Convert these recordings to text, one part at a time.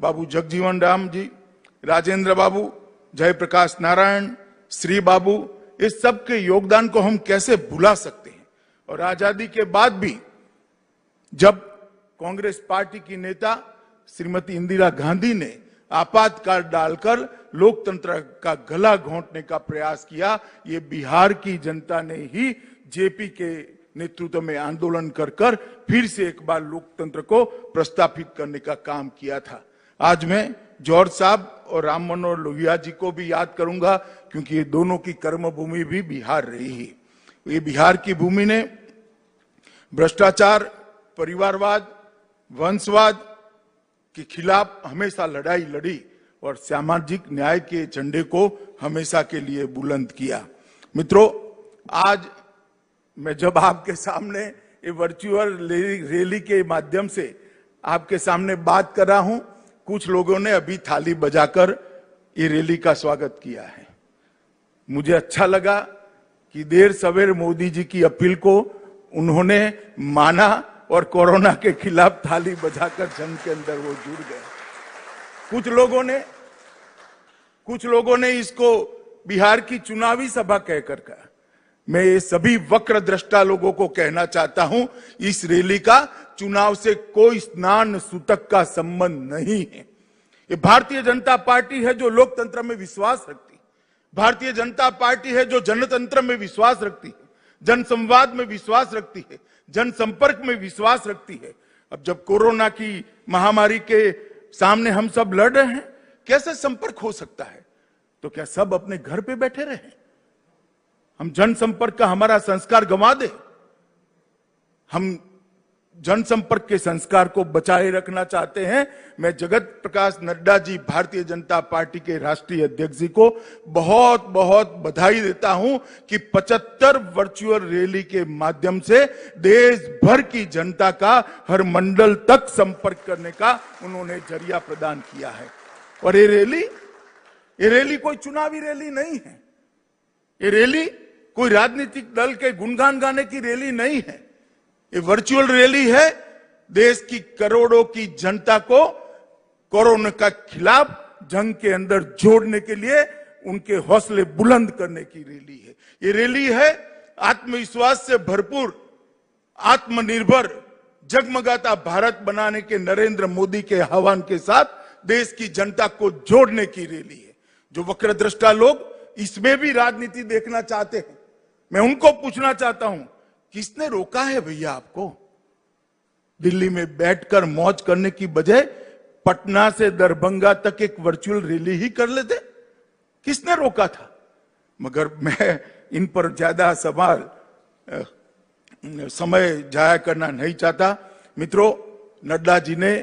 बाबू जगजीवन राम जी, राजेंद्र बाबू, जयप्रकाश नारायण, श्री बाबू, इस सब के योगदान को हम कैसे भुला सकते हैं। और आजादी के बाद भी जब कांग्रेस पार्टी की नेता श्रीमती इंदिरा गांधी ने आपातकाल डालकर लोकतंत्र का गला घोंटने का प्रयास किया, ये बिहार की जनता ने ही जेपी के नेतृत्व में आंदोलन कर फिर से एक बार लोकतंत्र को प्रस्थापित करने का काम किया था। आज मैं जॉर्ज साहब और राम मनोहर लोहिया जी को भी याद करूंगा, क्योंकि ये दोनों की कर्मभूमि भी बिहार रही है। ये बिहार की भूमि ने भ्रष्टाचार, परिवारवाद, वंशवाद के खिलाफ हमेशा लड़ाई लड़ी और सामाजिक न्याय के झंडे को हमेशा के लिए बुलंद किया। मित्रों, आज मैं जब आपके सामने ये वर्चुअल रैली के माध्यम से आपके सामने बात कर रहा हूं, कुछ लोगों ने अभी थाली बजाकर ये रैली का स्वागत किया है। मुझे अच्छा लगा कि देर सवेर मोदी जी की अपील को उन्होंने माना और कोरोना के खिलाफ थाली बजाकर जंग के अंदर वो जुड़ गए। कुछ लोगों ने इसको बिहार की चुनावी सभा कहकर कहा। मैं ये सभी वक्र दृष्टा लोगों को कहना चाहता हूं, इस रैली का चुनाव से कोई स्नान सूतक का संबंध नहीं है। ये भारतीय जनता पार्टी है जो लोकतंत्र में विश्वास रखती है। भारतीय जनता पार्टी है जो जनतंत्र में विश्वास रखती है, जनसंवाद में विश्वास रखती है, जनसंपर्क में विश्वास रखती है। अब जब कोरोना की महामारी के सामने हम सब लड़ रहे हैं, कैसे संपर्क हो सकता है? तो क्या सब अपने घर पे बैठे रहे? हम जनसंपर्क का हमारा संस्कार गंवा दे? हम जनसंपर्क के संस्कार को बचाए रखना चाहते हैं। मैं जगत प्रकाश नड्डा जी, भारतीय जनता पार्टी के राष्ट्रीय अध्यक्ष जी को बहुत बहुत बधाई देता हूं कि 75 वर्चुअल रैली के माध्यम से देश भर की जनता का हर मंडल तक संपर्क करने का उन्होंने जरिया प्रदान किया है। और ये रैली कोई चुनावी रैली नहीं है। ये रैली कोई राजनीतिक दल के गुणगान गाने की रैली नहीं है। ये वर्चुअल रैली है देश की करोड़ों की जनता को कोरोना के खिलाफ जंग के अंदर जोड़ने के लिए उनके हौसले बुलंद करने की रैली है। ये रैली है आत्मविश्वास से भरपूर, आत्मनिर्भर, जगमगाता भारत बनाने के नरेंद्र मोदी के आह्वान के साथ देश की जनता को जोड़ने की रैली है। जो वक्रदृष्टा लोग इसमें भी राजनीति देखना चाहते हैं, मैं उनको पूछना चाहता हूं, किसने रोका है भैया आपको? दिल्ली में बैठकर मौज करने की बजाय पटना से दरभंगा तक एक वर्चुअल रैली ही कर लेते। किसने रोका था? मगर मैं इन पर ज्यादा समय जाया करना नहीं चाहता। मित्रों, नड्डा जी ने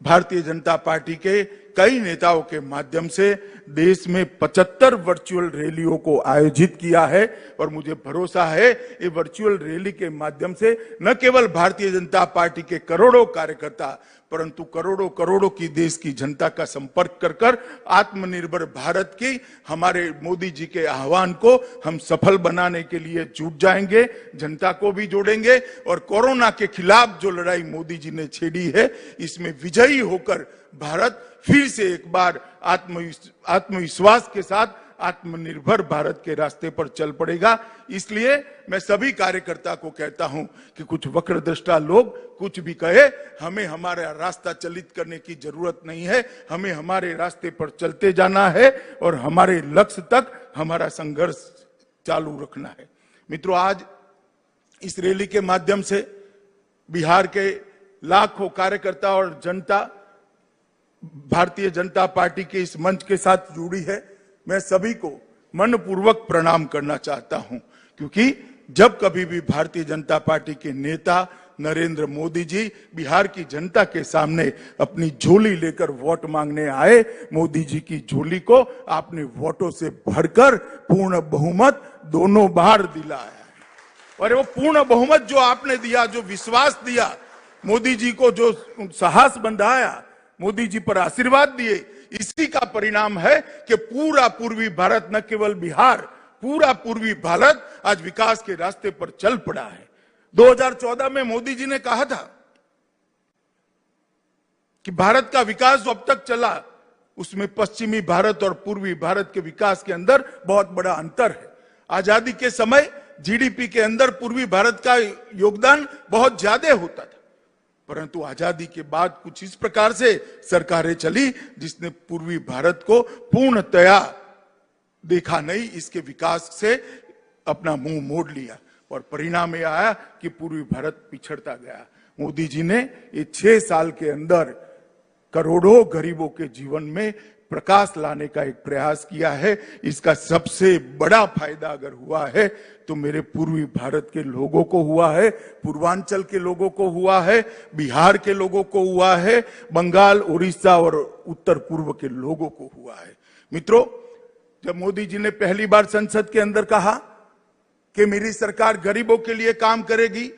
भारतीय जनता पार्टी के कई नेताओं के माध्यम से देश में 75 वर्चुअल रैलियों को आयोजित किया है और मुझे भरोसा है ये वर्चुअल रैली के माध्यम से न केवल भारतीय जनता पार्टी के करोड़ों कार्यकर्ता परंतु करोड़ों करोड़ों की देश की जनता का संपर्क कर आत्मनिर्भर भारत की हमारे मोदी जी के आह्वान को हम सफल बनाने के लिए जुट जाएंगे, जनता को भी जोड़ेंगे और कोरोना के खिलाफ जो लड़ाई मोदी जी ने छेड़ी है इसमें विजयी होकर भारत फिर से एक बार आत्मविश्वास के साथ आत्मनिर्भर भारत के रास्ते पर चल पड़ेगा। इसलिए मैं सभी कार्यकर्ता को कहता हूं कि कुछ वक्रदृष्टा लोग कुछ भी कहे, हमें हमारा रास्ता चलित करने की जरूरत नहीं है। हमें हमारे रास्ते पर चलते जाना है और हमारे लक्ष्य तक हमारा संघर्ष चालू रखना है। मित्रों, आज इस रैली के माध्यम से बिहार के लाखों कार्यकर्ता और जनता भारतीय जनता पार्टी के इस मंच के साथ जुड़ी है। मैं सभी को मनपूर्वक प्रणाम करना चाहता हूं, क्योंकि जब कभी भी भारतीय जनता पार्टी के नेता नरेंद्र मोदी जी बिहार की जनता के सामने अपनी झोली लेकर वोट मांगने आए, मोदी जी की झोली को आपने वोटों से भरकर पूर्ण बहुमत दोनों बार दिलाया। और वो पूर्ण बहुमत जो आपने दिया, जो विश्वास दिया, मोदी जी को जो साहस बंधाया, मोदी जी पर आशीर्वाद दिए, इसी का परिणाम है कि पूरा पूर्वी भारत, न केवल बिहार, पूरा पूर्वी भारत आज विकास के रास्ते पर चल पड़ा है। 2014 में मोदी जी ने कहा था कि भारत का विकास जो अब तक चला उसमें पश्चिमी भारत और पूर्वी भारत के विकास के अंदर बहुत बड़ा अंतर है। आजादी के समय जीडीपी के अंदर पूर्वी भारत का योगदान बहुत ज्यादा होता था, परंतु आजादी के बाद कुछ इस प्रकार से सरकारें चली जिसने पूर्वी भारत को पूर्णतया देखा नहीं, इसके विकास से अपना मुंह मोड़ लिया और परिणाम यह आया कि पूर्वी भारत पिछड़ता गया। मोदी जी ने ये 6 साल के अंदर करोड़ों गरीबों के जीवन में प्रकाश लाने का एक प्रयास किया है। इसका सबसे बड़ा फायदा अगर हुआ है तो मेरे पूर्वी भारत के लोगों को हुआ है, पूर्वांचल के लोगों को हुआ है, बिहार के लोगों को हुआ है, बंगाल, उड़ीसा और उत्तर पूर्व के लोगों को हुआ है। मित्रों, जब मोदी जी ने पहली बार संसद के अंदर कहा कि मेरी सरकार गरीबों के लिए काम करेगी,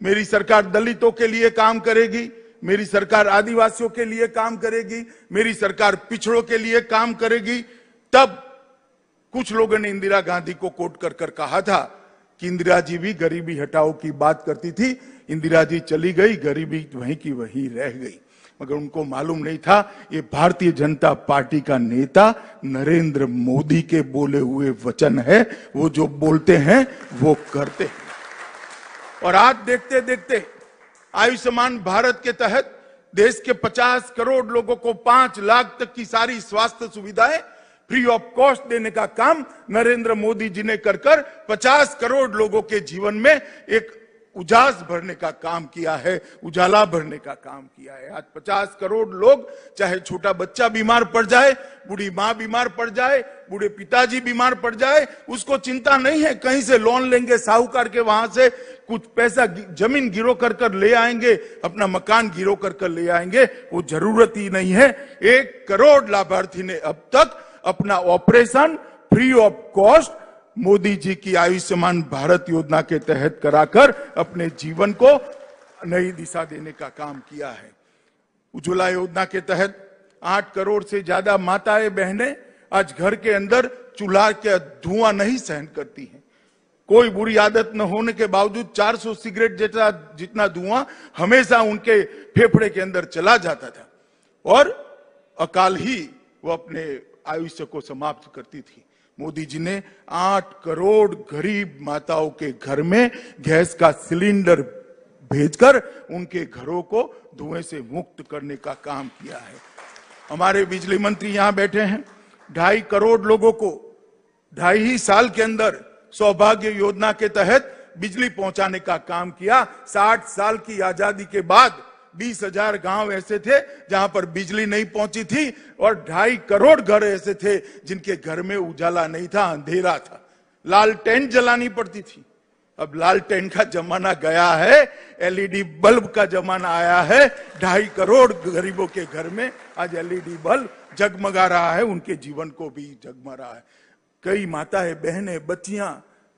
मेरी सरकार दलितों के लिए काम करेगी, मेरी सरकार आदिवासियों के लिए काम करेगी, मेरी सरकार पिछड़ों के लिए काम करेगी, तब कुछ लोगों ने इंदिरा गांधी को कोट कर कर कहा था कि इंदिरा जी भी गरीबी हटाओ की बात करती थी, इंदिरा जी चली गई, गरीबी वहीं की वहीं रह गई। मगर उनको मालूम नहीं था ये भारतीय जनता पार्टी का नेता नरेंद्र मोदी के बोले हुए वचन है, वो जो बोलते हैं वो करते हैं। और आज देखते देखते आयुष्मान भारत के तहत देश के 50 करोड़ लोगों को 5 लाख तक की सारी स्वास्थ्य सुविधाएं फ्री ऑफ कॉस्ट देने का काम नरेंद्र मोदी जी ने कर 50 करोड़ लोगों के जीवन में एक उजास भरने का काम किया है, उजाला भरने का काम किया है। आज 50 करोड़ लोग, चाहे छोटा बच्चा बीमार पड़ जाए, बूढ़ी माँ बीमार पड़ जाए, बूढ़े पिताजी बीमार पड़ जाए, उसको चिंता नहीं है कहीं से लोन लेंगे साहूकार के, वहां से कुछ पैसा जमीन गिरो कर कर ले आएंगे, अपना मकान गिरो कर कर ले आएंगे, वो जरूरत ही नहीं है। 1 करोड़ लाभार्थी ने अब तक अपना operation free of cost Modi ji की आयुष्मान भारत योजना के तहत कराकर अपने जीवन को नई दिशा देने का काम किया है। उज्ज्वला योजना के तहत 8 करोड़ से ज्यादा माताएं बहनें आज घर के अंदर चूल्हा का धुआं नहीं सहन करती हैं। कोई बुरी आदत न होने के बावजूद 400 सिगरेट जैसा जितना धुआं हमेशा उनके फेफड़े के अंदर चला जाता था और अकाल ही वो अपने आयुष्य को समाप्त करती थी। मोदी जी ने 8 करोड़ गरीब माताओं के घर में गैस का सिलेंडर भेजकर उनके घरों को धुएं से मुक्त करने का काम किया है। हमारे बिजली मंत्री यहां बैठे हैं, 2.5 करोड़ लोगों को 2.5 साल के अंदर सौभाग्य योजना के तहत बिजली पहुंचाने का काम किया। 60 साल की आजादी के बाद 20,000 गांव ऐसे थे जहां पर बिजली नहीं पहुंची थी और 2.5 करोड़ घर ऐसे थे जिनके घर में उजाला नहीं था, अंधेरा था, लालटेन जलानी पड़ती थी। अब लालटेन का जमाना गया है, एलईडी बल्ब का जमाना आया है। 2.5 करोड़ गरीबों के घर में आज एलईडी बल्ब जगमगा रहा है, उनके जीवन को भी जगमगा रहा है। कई माताएं, बहनें, बच्चियां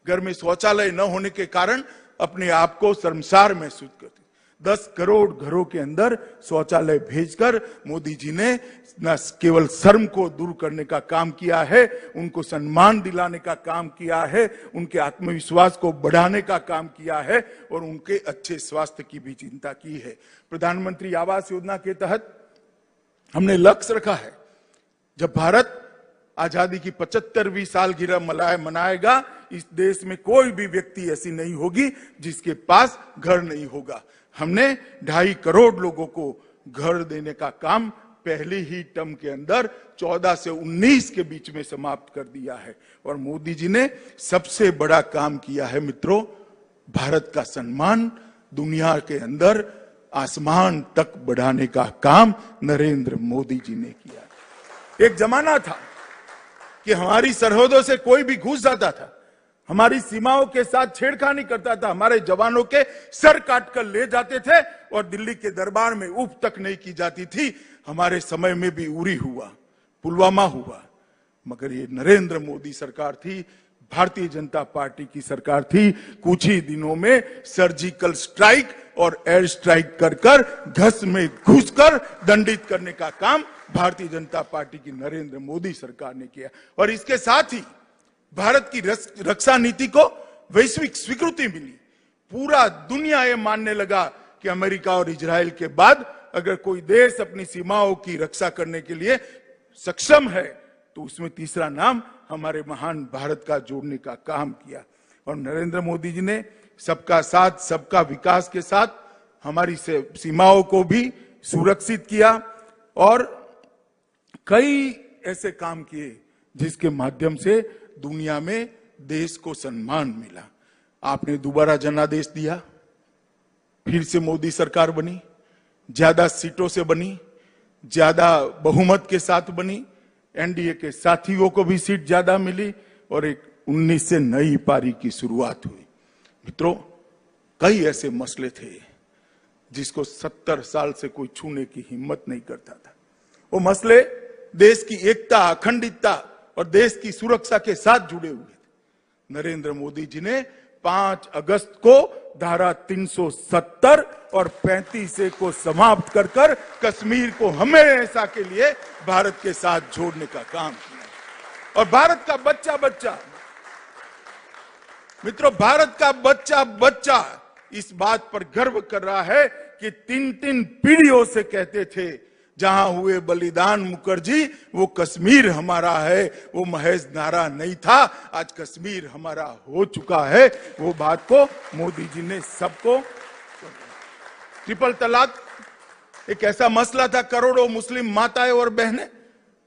घर में शौचालय न होने के कारण अपने आप को शर्मसार महसूस करती। 10 करोड़ घरों के अंदर शौचालय भेजकर मोदी जी ने न केवल शर्म को दूर करने का काम किया है, उनको सम्मान दिलाने का काम किया है, उनके आत्मविश्वास को बढ़ाने का काम किया है और उनके अच्छे स्वास्थ्य की भी चिंता की है। प्रधानमंत्री आवास योजना के तहत हमने लक्ष्य रखा है, जब भारत आजादी की 75वीं सालगिरह मनाएगा, इस देश में कोई भी व्यक्ति ऐसी नहीं होगी जिसके पास घर नहीं होगा। हमने 2.5 करोड़ लोगों को घर देने का काम पहली ही टर्म के अंदर 14 से 19 के बीच में समाप्त कर दिया है। और मोदी जी ने सबसे बड़ा काम किया है मित्रों, भारत का सम्मान दुनिया के अंदर आसमान तक बढ़ाने का काम नरेंद्र मोदी जी ने किया। एक जमाना था कि हमारी सरहदों से कोई भी घुस जाता था, हमारी सीमाओं के साथ छेड़खानी करता था, हमारे जवानों के सर काट कर ले जाते थे और दिल्ली के दरबार में उफ तक नहीं की जाती थी। हमारे समय में भी उरी हुआ, पुलवामा हुआ, मगर ये नरेंद्र मोदी सरकार थी, भारतीय जनता पार्टी की सरकार थी। कुछ ही दिनों में सर्जिकल स्ट्राइक और एयर स्ट्राइक कर कर घस में घुसकर दंडित करने का काम भारतीय जनता पार्टी की नरेंद्र मोदी सरकार ने किया। और इसके साथ ही भारत की रक्षा नीति को वैश्विक स्वीकृति मिली। पूरा दुनिया ये मानने लगा कि अमेरिका और इजराइल के बाद अगर कोई देश अपनी सीमाओं की रक्षा करने के लिए सक्षम है तो उसमें तीसरा नाम हमारे महान भारत का जोड़ने का काम किया। और नरेंद्र मोदी जी ने सबका साथ सबका विकास के साथ हमारी सीमाओं को भी सुरक्षित किया और कई ऐसे काम किए जिसके माध्यम से दुनिया में देश को सम्मान मिला। आपने दोबारा जनादेश दिया, फिर से मोदी सरकार बनी, ज्यादा सीटों से बनी, ज्यादा बहुमत के साथ बनी, एनडीए के साथियों को भी सीट ज्यादा मिली और एक 19 से नई पारी की शुरुआत हुई। मित्रों, कई ऐसे मसले थे जिसको 70 साल से कोई छूने की हिम्मत नहीं करता था। वो मसले देश की एकता, अखंडितता और देश की सुरक्षा के साथ जुड़े हुए थे। नरेंद्र मोदी जी ने 5 अगस्त को धारा 370 और 35 को समाप्त कर कश्मीर को हमेशा के लिए भारत के साथ जोड़ने का काम किया। और भारत का बच्चा बच्चा, मित्रों, भारत का बच्चा बच्चा इस बात पर गर्व कर रहा है कि 3 पीढ़ियों से कहते थे जहां हुए बलिदान मुखर्जी वो कश्मीर हमारा है, वो महज नारा नहीं था, आज कश्मीर हमारा हो चुका है। वो बात को मोदी जी ने सबको। ट्रिपल तलाक एक ऐसा मसला था, करोड़ों मुस्लिम माताएं और बहनें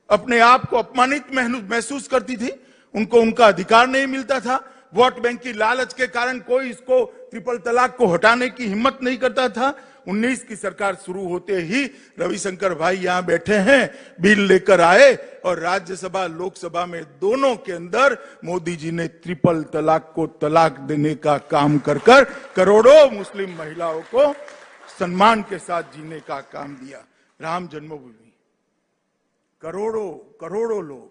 अपने आप को अपमानित महसूस करती थी, उनको उनका अधिकार नहीं मिलता था। वोट बैंक की लालच के कारण कोई इसको ट्रिपल तलाक को हटाने की हिम्मत नहीं करता था। 19 की सरकार शुरू होते ही रविशंकर भाई यहां बैठे हैं, बिल लेकर आए और राज्यसभा लोकसभा में दोनों के अंदर मोदी जी ने ट्रिपल तलाक को तलाक देने का काम कर करोड़ों मुस्लिम महिलाओं को सम्मान के साथ जीने का काम दिया। राम जन्मभूमि, करोड़ों लोग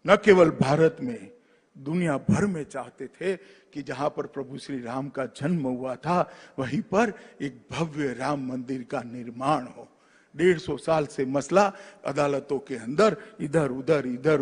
न केवल भारत में, दुनिया भर में चाहते थे कि जहां पर प्रभु श्री राम का जन्म हुआ था वहीं पर एक भव्य राम मंदिर का निर्माण हो। 150 साल से मसला अदालतों के अंदर इधर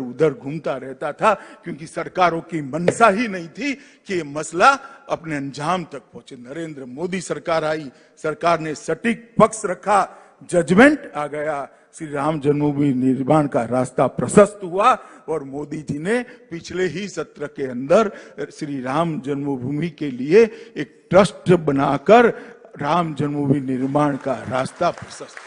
उधर घूमता रहता था, क्योंकि सरकारों की मंशा ही नहीं थी कि ये मसला अपने अंजाम तक पहुंचे। नरेंद्र मोदी सरकार आई, सरकार ने सटीक पक्ष रखा, जजमेंट आ गया, श्री राम जन्मभूमि निर्माण का रास्ता प्रशस्त हुआ और मोदी जी ने पिछले ही सत्र के अंदर श्री राम जन्मभूमि के लिए एक ट्रस्ट बनाकर राम जन्मभूमि निर्माण का रास्ता प्रशस्त